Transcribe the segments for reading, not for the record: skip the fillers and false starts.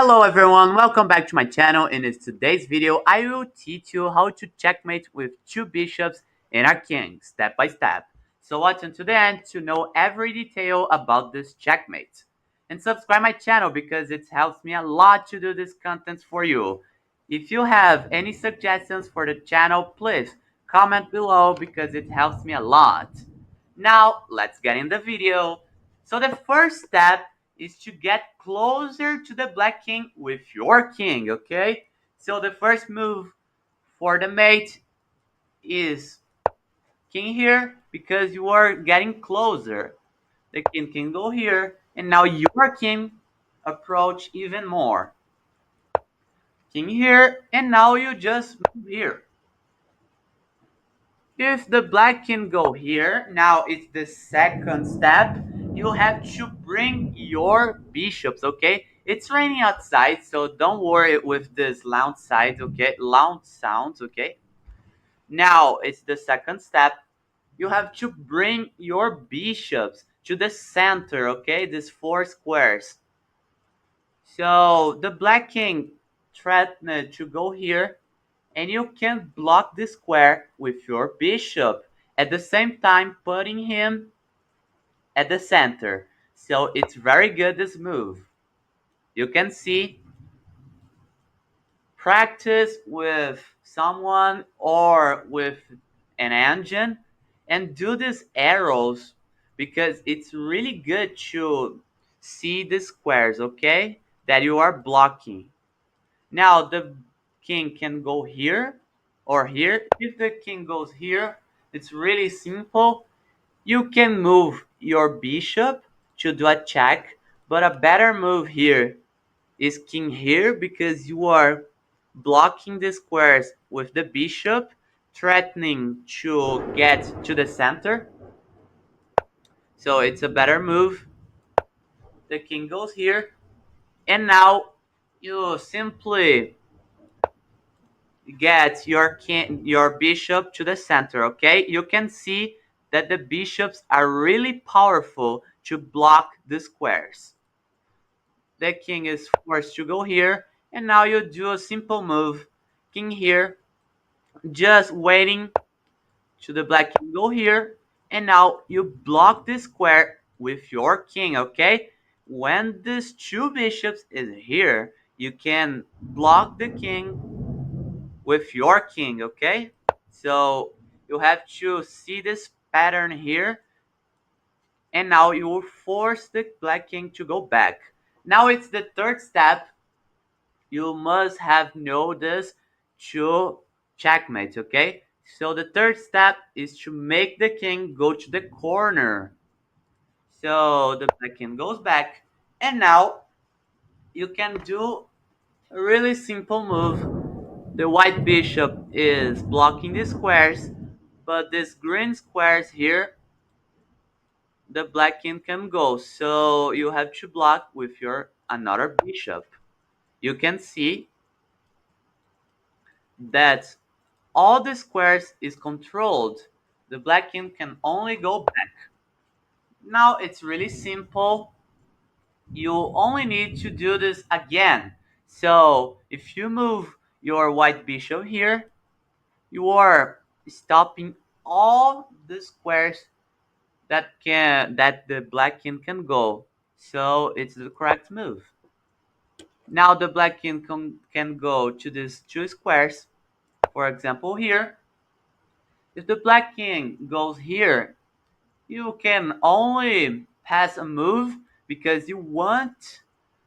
Hello everyone, welcome back to my channel. In today's video, I will teach you how to checkmate with two bishops and a king, step by step. So watch until the end to know every detail about this checkmate. And subscribe my channel because it helps me a lot to do this content for you. If you have any suggestions for the channel, please comment below because it helps me a lot. Now, let's get in the video. So the first step is to get closer to the black king with your king, okay? So the first move for the mate is king here because you are getting closer. The king can go here, and now your king approach even more. King here, and now you just move here. If the black can go here, now it's the second step. You have to bring your bishops, okay? It's raining outside, so don't worry with this loud side, okay? Loud sounds, okay? Now it's the second step. You have to bring your bishops to the center, okay? These four squares. So the black king threatened to go here, and you can block the square with your bishop at the same time putting him at the center. So it's very good, this move. You can see, practice with someone or with an engine and do these arrows because it's really good to see the squares, okay, that you are blocking. Now the king can go here or here. If the king goes here, it's really simple. You can move your bishop to do a check, but a better move here is king here because you are blocking the squares with the bishop, threatening to get to the center. So it's a better move. The king goes here, and now you simply get your bishop to the center, okay? You can see that the bishops are really powerful to block the squares. The king is forced to go here, and now you do a simple move. King here, just waiting to the black king go here, and now you block the square with your king, okay? When these two bishops is here, you can block the king with your king, okay? So you have to see this pattern here, and now you will force the black king to go back. Now it's the third step. You must have know this to checkmate, okay? So the third step is to make the king go to the corner. So the black king goes back, and now you can do a really simple move. The white bishop is blocking the squares, but these green squares here, the black king can go. So you have to block with your another bishop. You can see that all the squares is controlled. The black king can only go back. Now it's really simple. You only need to do this again. So if you move your white bishop here, you are stopping all the squares that the black king can go. So it's the correct move. Now the black king can go to these two squares. For example here, if the black king goes here, you can only pass a move because you want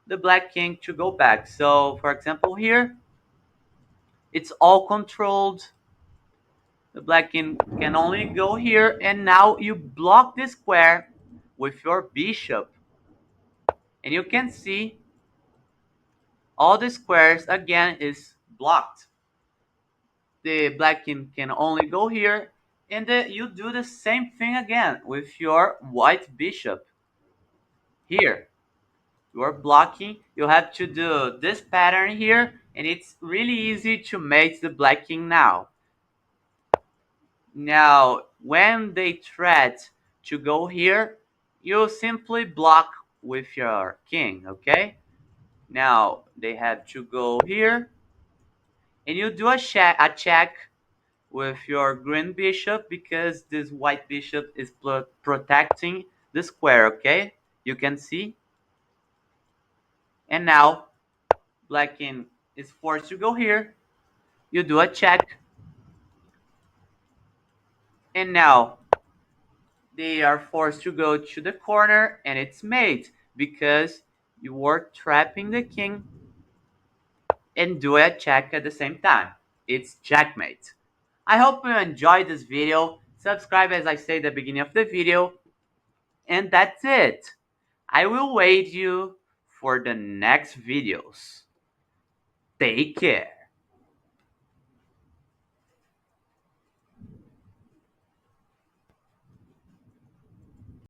the black king to go back. So for example here, it's all controlled. The black king can only go here, and now you block the square with your bishop. And you can see all the squares again is blocked. The black king can only go here, and you do the same thing again with your white bishop. Here, you are blocking. You have to do this pattern here, and it's really easy to make the black king now. Now, when they threat to go here, you simply block with your king, okay? Now they have to go here, and you do a check with your green bishop because this white bishop is protecting the square. Okay, you can see. And now black king is forced to go here. You do a check, and now they are forced to go to the corner, and it's mate because you were trapping the king and do a check at the same time. It's checkmate. I hope you enjoyed this video. Subscribe as I say at the beginning of the video. And that's it. I will wait you for the next videos. Take care.